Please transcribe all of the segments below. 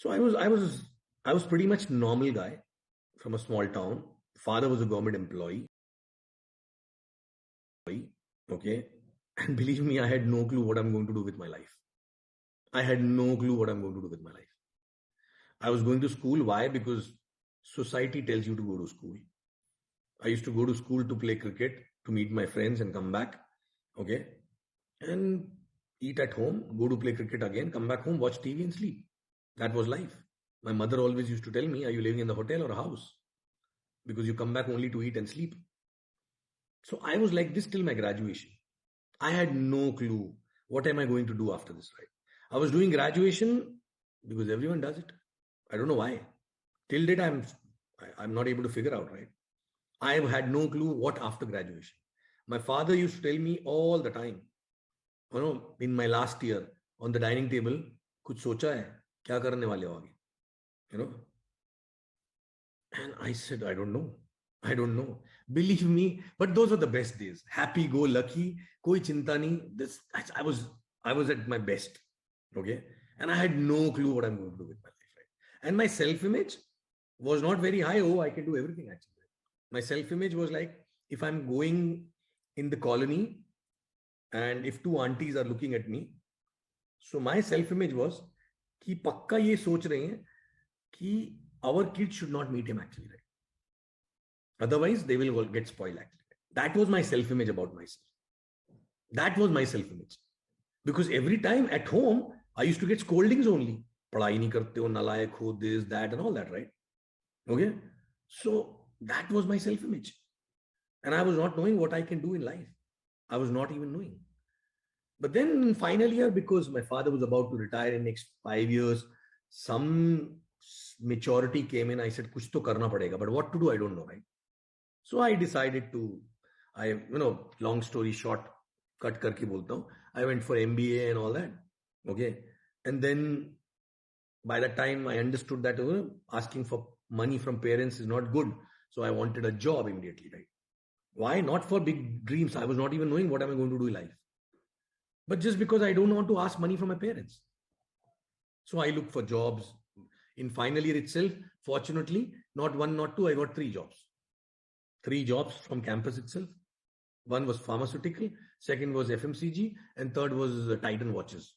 So I was pretty much normal guy from a small town. Father was a government employee. Okay. And believe me, I had no clue what I'm going to do with my life. I had no clue what I'm going to do with my life. I was going to school. Why? Because society tells you to go to school. I used to go to school to play cricket, to meet my friends and come back. Okay. And eat at home, go to play cricket again, come back home, watch TV and sleep. That was life. My mother always used to tell me, are you living in the hotel or a house? Because you come back only to eat and sleep. So I was like this till my graduation. I had no clue what am I going to do after this, right? I was doing graduation because everyone does it. I don't know why. Till date, I'm not able to figure out, right? I had no clue what after graduation. My father used to tell me all the time, in my last year on the dining table, कुछ सोचा है क्या करने वाले हो आगे, and I said, I don't know. Believe me, but those were the best days. Happy go lucky, koi chinta nahi. I was at my best, okay, and I had no clue what I'm going to do with my life, right? And my self-image was not very high. Oh, I can do everything actually. My self-image was like, if I'm going in the colony and if two aunties are looking at me, so my self-image was कि पक्का ये सोच रहे हैं कि our kids should not meet him actually, right? Otherwise, they will get spoiled actually. That was my self-image about myself. That was my self-image. Because every time at home, I used to get scoldings only. पढ़ाई नहीं करते हो, नालायक हो, this, that, and all that, right? Okay? So that was my self-image. And I was not knowing what I can do in life. I was not even knowing. But then in final year, because my father was about to retire in next 5 years, some maturity came in. I said, kuch to karna padega, but what to do, I don't know, right? So I decided to, long story short, cut karke bolta hu, I went for MBA and all that. Okay. And then by the time I understood that asking for money from parents is not good. So I wanted a job immediately, right? Why? Not for big dreams. I was not even knowing what am I going to do in life. But just because I don't want to ask money from my parents. So I looked for jobs. In final year itself, fortunately, not one, not two, I got 3 jobs. 3 jobs from campus itself. One was pharmaceutical, second was FMCG, and third was Titan watches.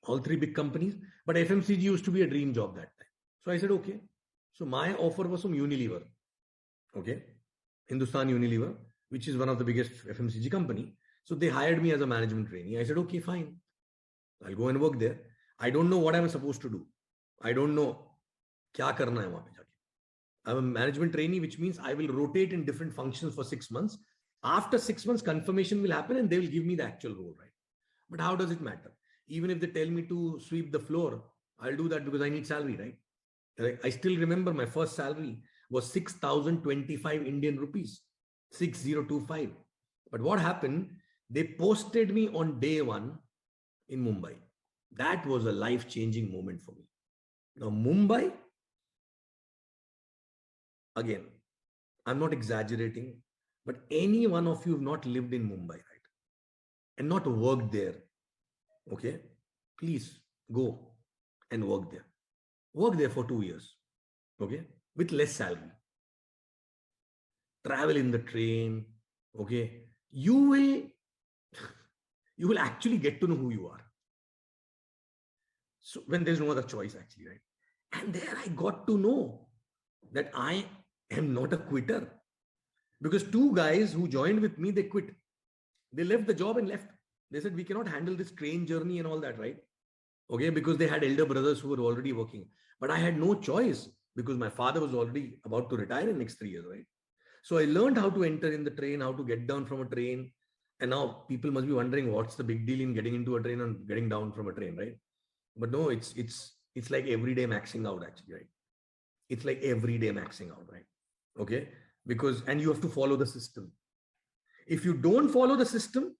All 3 big companies. But FMCG used to be a dream job that time. So I said, okay. So my offer was from Unilever. Okay. Hindustan Unilever, which is one of the biggest FMCG company. So they hired me as a management trainee. I said, okay, fine. I'll go and work there. I don't know what I'm supposed to do. I don't know kya karna hai wahan pe jaake. I'm a management trainee, which means I will rotate in different functions for 6 months. After 6 months, confirmation will happen and they will give me the actual role, right? But how does it matter? Even if they tell me to sweep the floor, I'll do that because I need salary, right? I still remember my first salary was 6,025 Indian rupees, 6025. But what happened? They posted me on day 1 in Mumbai. That was a life-changing moment for me. Now, Mumbai, again, I'm not exaggerating, but any one of you have not lived in Mumbai, right? And not worked there, okay? Please go and work there. Work there for 2 years, okay? With less salary. Travel in the train, okay? You will actually get to know who you are. So when there's no other choice actually, right? And there I got to know that I am not a quitter. Because 2 guys who joined with me, they quit. They left the job and left. They said, we cannot handle this train journey and all that, right? Okay, because they had elder brothers who were already working. But I had no choice because my father was already about to retire in next 3 years, right? So I learned how to enter in the train, how to get down from a train. And now people must be wondering what's the big deal in getting into a train and getting down from a train, right? But no, it's like everyday maxing out actually, right? It's like everyday maxing out, right? Okay, and you have to follow the system. If you don't follow the system,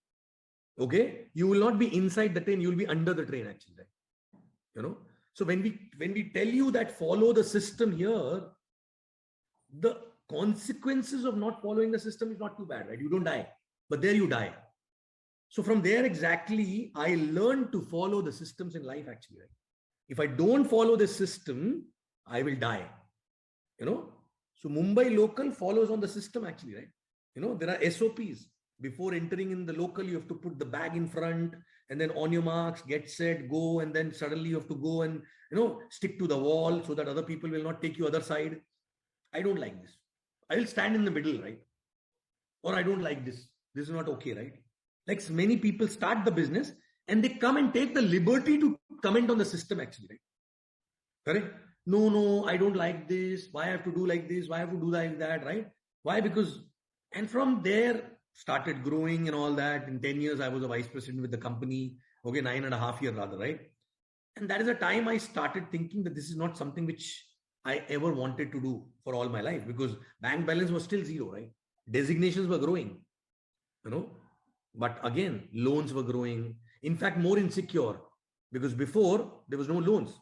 okay, you will not be inside the train, you will be under the train actually, right? So when we tell you that follow the system here, the consequences of not following the system is not too bad, right? You don't die, but there you die. So from there exactly, I learned to follow the systems in life actually, right? If I don't follow the system, I will die. You know, so Mumbai local follows on the system actually, right? You know, there are SOPs. Before entering in the local, you have to put the bag in front, and then on your marks, get set, go, and then suddenly you have to go and, stick to the wall so that other people will not take you other side. I don't like this. I will stand in the middle, right? Or I don't like this. This is not okay, right? Like many people start the business and they come and take the liberty to comment on the system actually, right? Correct? No, I don't like this. Why I have to do like this? Why I have to do like that, right? Why? Because, and from there started growing and all that. In 10 years, I was a vice president with the company. Okay, 9.5 years rather, right? And that is the time I started thinking that this is not something which I ever wanted to do for all my life, because bank balance was still zero, right? Designations were growing, you know, but again, loans were growing. In fact, more insecure, because before there was no loans.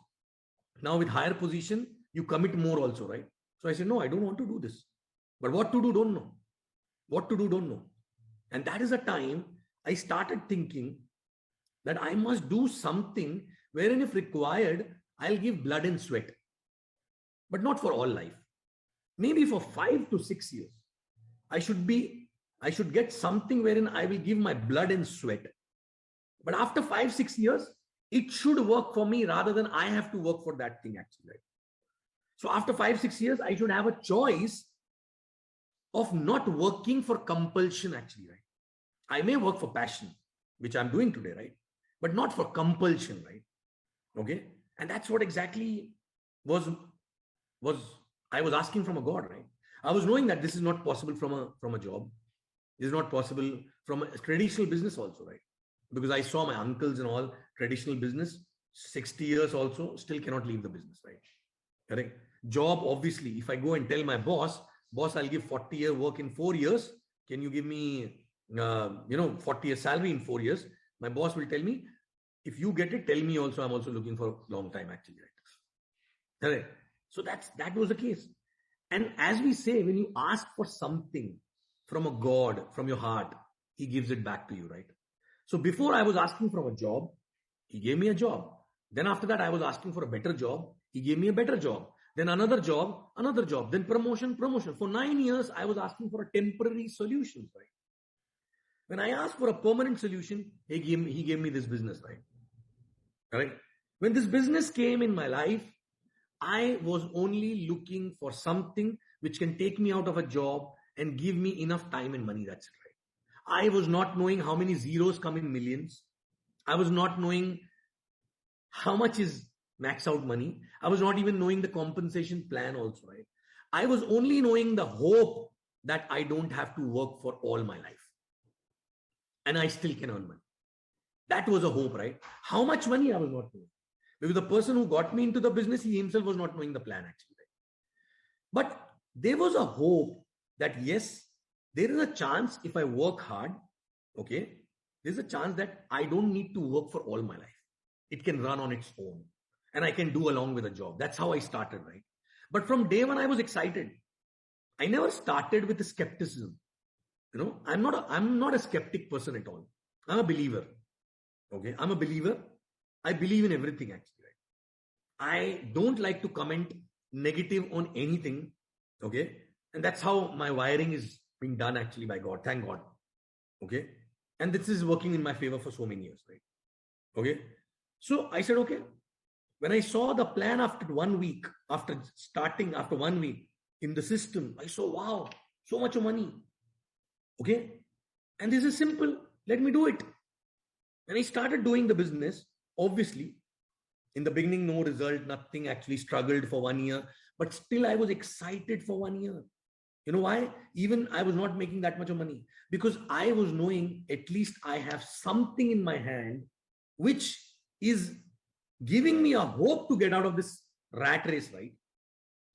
Now with higher position, you commit more also, right? So I said, no, I don't want to do this. But what to do, don't know. What to do, don't know. And that is a time I started thinking that I must do something wherein, if required, I'll give blood and sweat. But not for all life. Maybe for 5 to 6 years. I should get something wherein I will give my blood and sweat. But after 5, 6 years, it should work for me rather than I have to work for that thing actually. Right? So after 5, 6 years, I should have a choice of not working for compulsion actually, right? I may work for passion, which I'm doing today, right? But not for compulsion, right? Okay. And that's what exactly was I was asking from a God, right? I was knowing that this is not possible from a job. This is not possible from a traditional business also, right? Because I saw my uncles and all traditional business, 60 years also, still cannot leave the business, right? Correct. Job, obviously, if I go and tell my boss, I'll give 40-year work in 4 years. Can you give me, 40-year salary in 4 years? My boss will tell me, if you get it, tell me also. I'm also looking for a long time actually, right? Correct. So that was the case. And as we say, when you ask for something from a God, from your heart, he gives it back to you, right? So before I was asking for a job, he gave me a job. Then after that, I was asking for a better job. He gave me a better job. Then another job, then promotion. For 9 years, I was asking for a temporary solution, right? When I asked for a permanent solution, he gave me this business, right? Correct? When this business came in my life, I was only looking for something which can take me out of a job and give me enough time and money. That's it, right? I was not knowing how many zeros come in millions. I was not knowing how much is max out money. I was not even knowing the compensation plan also, right? I was only knowing the hope that I don't have to work for all my life. And I still can earn money. That was a hope, right? How much money I was not knowing. Because the person who got me into the business, he himself was not knowing the plan actually. But there was a hope that yes, there is a chance if I work hard, okay, there's a chance that I don't need to work for all my life. It can run on its own and I can do along with a job. That's how I started, right? But from day one, I was excited. I never started with the skepticism. You know, I'm not a skeptic person at all. I'm a believer. Okay, I'm a believer. I believe in everything actually. Right? I don't like to comment negative on anything. Okay. And that's how my wiring is being done actually by God. Thank God. Okay. And this is working in my favor for so many years. Right. Okay. So I said, okay. When I saw the plan after 1 week, after 1 week in the system, I saw, wow, so much money. Okay. And this is simple. Let me do it. And I started doing the business. Obviously, in the beginning, no result, nothing, actually struggled for 1 year, but still I was excited for 1 year. You know why? Even I was not making that much of money because I was knowing at least I have something in my hand, which is giving me a hope to get out of this rat race, right?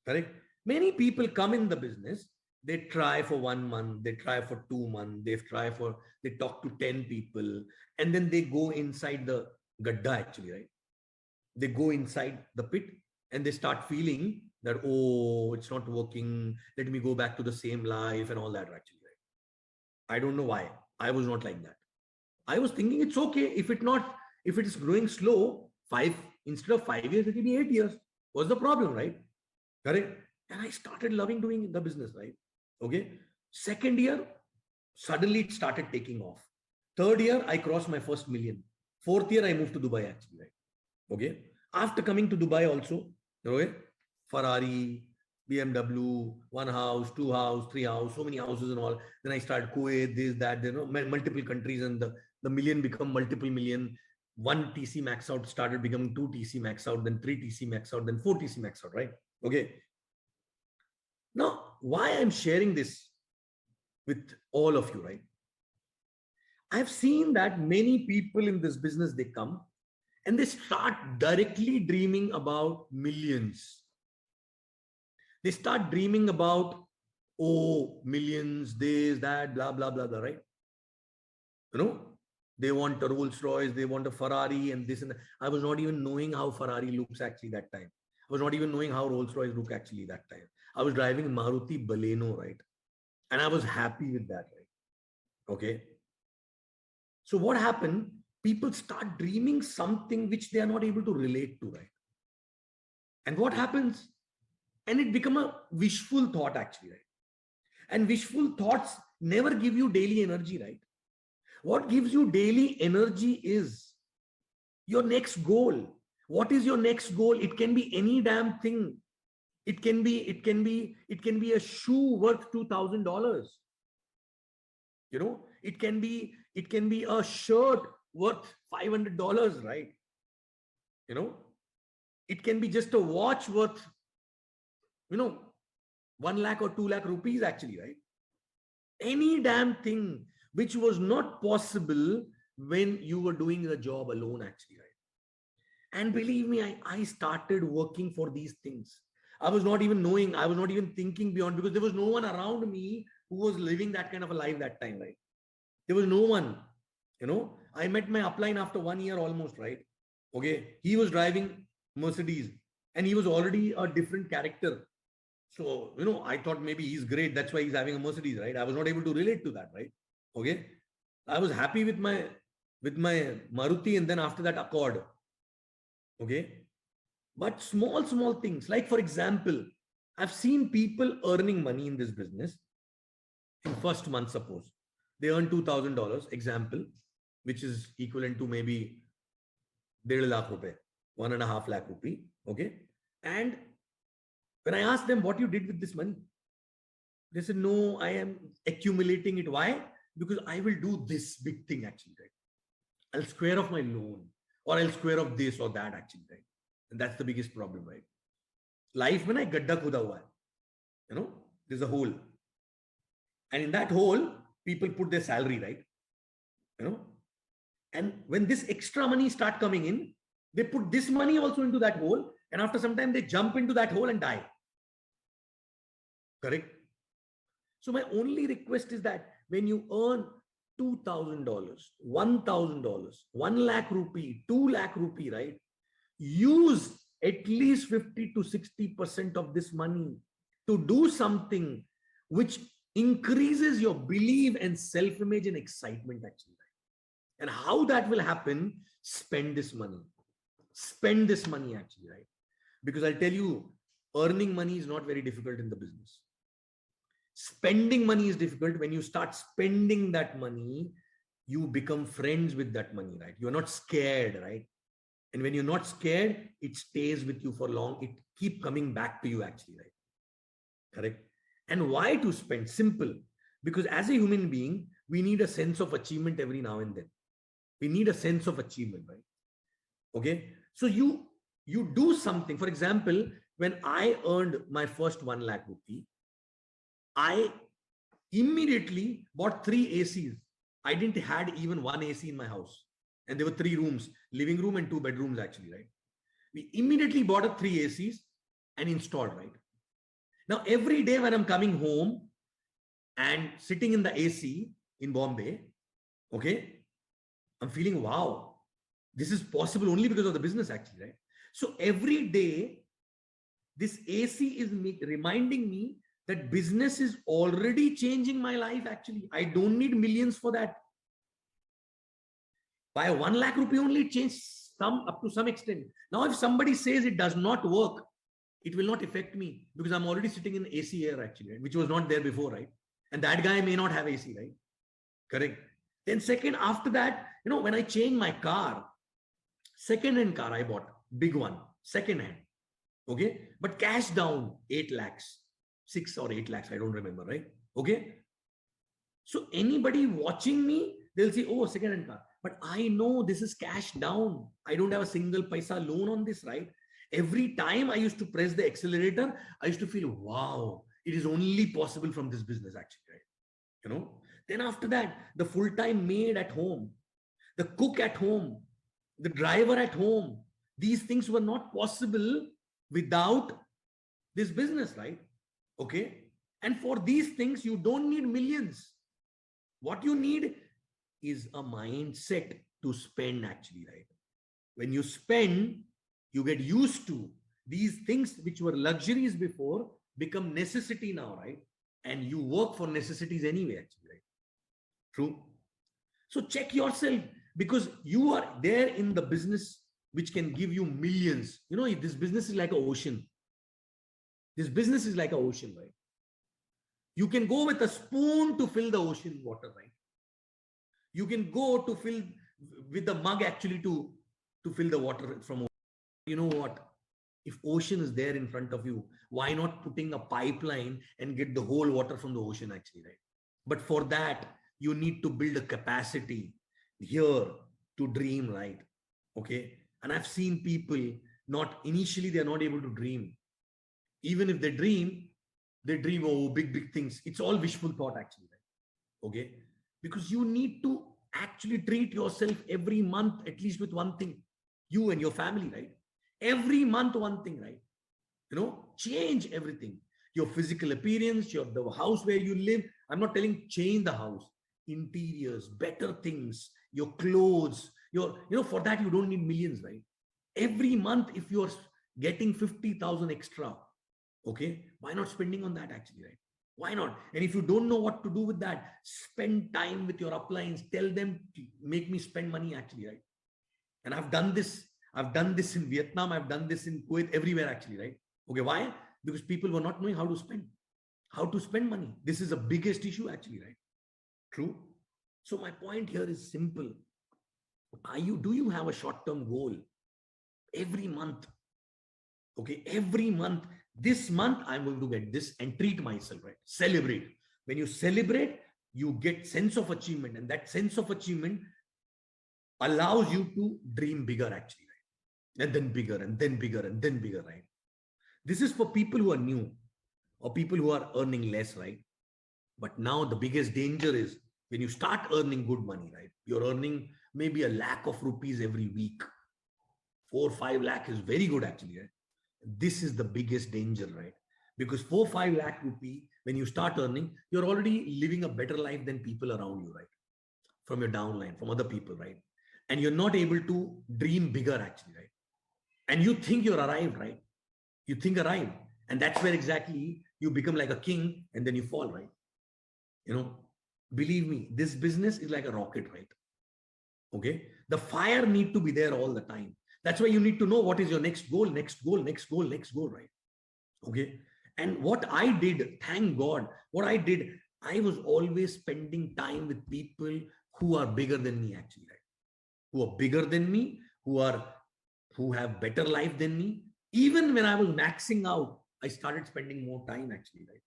Correct? Many people come in the business, they try for 1 month, they try for 2 months, they talk to 10 people, and then they go inside the gadda actually, right? They go inside the pit and they start feeling that, oh, it's not working. Let me go back to the same life and all that actually, right? I don't know why. I was not like that. I was thinking it's okay if it is growing slow, 5 instead of 5 years, it will be 8 years. What's the problem, right? Correct. And I started loving doing the business, right? Okay. Second year, suddenly it started taking off. Third year, I crossed my first million. Fourth year, I moved to Dubai actually, right? Okay. After coming to Dubai also, okay, Ferrari, BMW, one house, two house, three house, so many houses and all. Then I started Kuwait, this, that, multiple countries, and the million become multiple million. One TC max out started becoming two TC max out, then three TC max out, then four TC max out, right? Okay. Now, why I'm sharing this with all of you, right? I've seen that many people in this business, they come and they start directly dreaming about millions. They start dreaming about, oh, millions, this, that, blah, blah, blah, blah, right? They want a Rolls Royce, they want a Ferrari and this and that. I was not even knowing how Ferrari looks actually that time. I was not even knowing how Rolls Royce look actually that time. I was driving Maruti Baleno, right? And I was happy with that, right? Okay. So what happened? People start dreaming something which they are not able to relate to, right? And what happens? And it become a wishful thought actually, right? And wishful thoughts never give you daily energy, right? What gives you daily energy is your next goal. What is your next goal? It can be any damn thing. It can be a shoe worth $2,000. It can be a shirt worth $500, right? It can be just a watch worth 1 lakh or 2 lakh rupees actually, right? Any damn thing which was not possible when you were doing the job alone actually, right? And believe me, I started working for these things. I was not even knowing, I was not even thinking beyond, because there was no one around me who was living that kind of a life that time, right? There was no one. I met my upline after 1 year almost, right? Okay. He was driving Mercedes and he was already a different character. So, I thought maybe he's great. That's why he's having a Mercedes, right? I was not able to relate to that, right? Okay. I was happy with my Maruti, and then after that Accord. Okay. But small things, like for example, I've seen people earning money in this business in first month, suppose. They earn $2,000, example, which is equivalent to maybe 1.5 lakh rupee, 1.5 lakh rupee. Okay. And when I asked them what you did with this money, they said, no, I am accumulating it. Why? Because I will do this big thing actually, right? I'll square off my loan, or I'll square off this or that actually, right? And that's the biggest problem, right? Life mein na ek gadda khuda hua hai. There's a hole. And in that hole, people put their salary, right? And when this extra money start coming in, they put this money also into that hole. And after some time, they jump into that hole and die. Correct? So my only request is that when you earn $2,000, $1,000, 1 lakh rupee, 2 lakh rupee, right? Use at least 50 to 60% of this money to do something which increases your belief and self-image and excitement actually. Right? And how that will happen? Spend this money. Spend this money actually, right? Because I'll tell you, earning money is not very difficult in the business. Spending money is difficult. When you start spending that money, you become friends with that money, right? You're not scared, right? And when you're not scared, it stays with you for long. It keep coming back to you actually, right? Correct? And why to spend? Simple. Because as a human being, we need a sense of achievement every now and then. We need a sense of achievement, right? Okay. So you do something. For example, when I earned my first 1 lakh rupee, I immediately bought 3 ACs. I didn't had even one AC in my house. And there were 3 rooms, living room and 2 bedrooms actually, right? We immediately bought a 3 ACs and installed, right? Now, every day when I'm coming home and sitting in the AC in Bombay, okay, I'm feeling, wow, this is possible only because of the business actually, right? So every day, this AC is reminding me that business is already changing my life actually. I don't need millions for that. By 1 lakh rupee only, it changed some up to some extent. Now, if somebody says it does not work, it will not affect me because I'm already sitting in AC air actually, right? Which was not there before, right? And that guy may not have AC, right? Correct. Then second, after that, when I changed my car, second-hand car I bought, big one, second-hand, okay? But cash down, 8 lakhs, 6 or 8 lakhs, I don't remember, right? Okay? So anybody watching me, they'll say, oh, second-hand car. But I know this is cash down. I don't have a single paisa loan on this, right? Every time I used to press the accelerator, I used to feel, wow, it is only possible from this business actually, right? Then after that, the full-time maid at home, the cook at home, the driver at home, these things were not possible without this business, right? Okay. And for these things, you don't need millions. What you need is a mindset to spend actually, right? When you spend, you get used to these things which were luxuries before become necessity now, right? And you work for necessities anyway, actually, right? True. So check yourself because you are there in the business which can give you millions. This business is like an ocean. This business is like an ocean, right? You can go with a spoon to fill the ocean water, right? You can go to fill with the mug actually to fill the water from ocean. You know what? If ocean is there in front of you, why not putting a pipeline and get the whole water from the ocean actually, right? But for that, you need to build a capacity here to dream, right? Okay. And I've seen people initially, they're not able to dream. Even if they dream, oh, big things. It's all wishful thought actually, right? Okay. Because you need to actually treat yourself every month, at least with one thing, you and your family, right? Every month, one thing, right? Change everything. Your physical appearance, the house where you live. I'm not telling change the house. Interiors, better things, your clothes, for that you don't need millions, right? Every month, if you're getting 50,000 extra, okay, why not spending on that actually, right? Why not? And if you don't know what to do with that, spend time with your uplines. Tell them to make me spend money actually, right? And I've done this in Vietnam. I've done this in Kuwait, everywhere actually, right? Okay, why? Because people were not knowing how to spend money. This is the biggest issue actually, right? True. So my point here is simple. Do you have a short-term goal every month? Okay, every month, this month I'm going to get this and treat myself, right? Celebrate. When you celebrate, you get sense of achievement, and that sense of achievement allows you to dream bigger actually, right? And then bigger and then bigger and then bigger, right? This is for people who are new or people who are earning less, right? But now the biggest danger is when you start earning good money, right? You're earning maybe 1 lakh of rupees every week. 4 or 5 lakh is very good actually, right? This is the biggest danger, right? Because 4 or 5 lakh rupee, when you start earning, you're already living a better life than people around you, right? From your downline, from other people, right? And you're not able to dream bigger actually, right? And you think you're arrived, right? You think arrived. And that's where exactly you become like a king and then you fall, right? Believe me, this business is like a rocket, right? Okay. The fire need to be there all the time. That's why you need to know what is your next goal, right? Okay. And what I did, thank God, I was always spending time with people who are bigger than me actually, right? Who are bigger than me, who have better life than me. Even when I was maxing out, I started spending more time actually, right?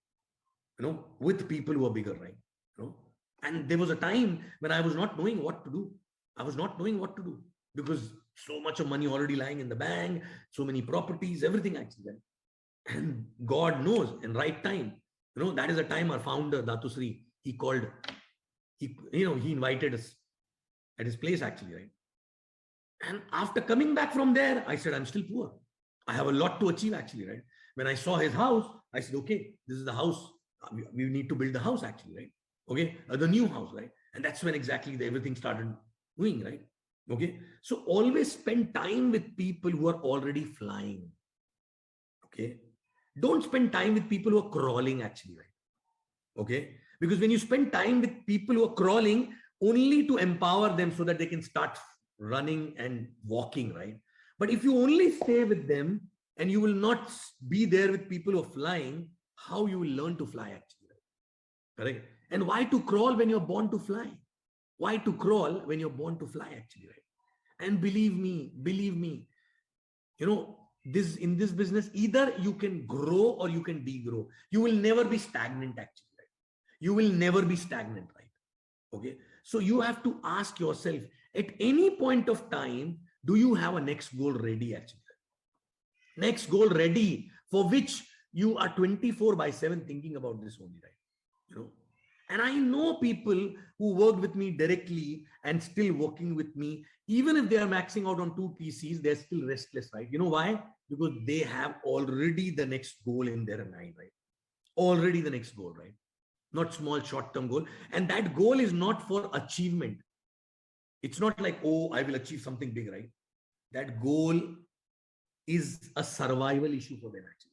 With people who are bigger, right? And there was a time when I was not knowing what to do. Because so much of money already lying in the bank, so many properties, everything actually. Right? And God knows, in right time, that is the time our founder, Datusri, he invited us at his place actually, right? And after coming back from there, I said, I'm still poor. I have a lot to achieve actually, right? When I saw his house, I said, okay, this is the house. We need to build the house actually, right? Okay, the new house, right? And that's when exactly everything started doing, right? Okay, so always spend time with people who are already flying. Okay, don't spend time with people who are crawling actually, right? Okay, because when you spend time with people who are crawling, only to empower them so that they can start running and walking, right? But if you only stay with them and you will not be there with people who are flying, how you will learn to fly actually, right? Correct? And why to crawl when you're born to fly? Why to crawl when you're born to fly actually, right? And believe me, you know, this in this business, either you can grow or you can degrow. You will never be stagnant actually, right? You will never be stagnant, right? Okay. So you have to ask yourself at any point of time, do you have a next goal ready actually? Next goal ready for which you are 24 by 7 thinking about this only, right? You know, and I know people who worked with me directly and still working with me, even if they are maxing out on 2 PCs, they're still restless, right? You know why? Because they have already the next goal in their mind, right? Already the next goal, right? Not small short-term goal. And that goal is not for achievement. It's not like, oh, I will achieve something big, right? That goal is a survival issue for them actually.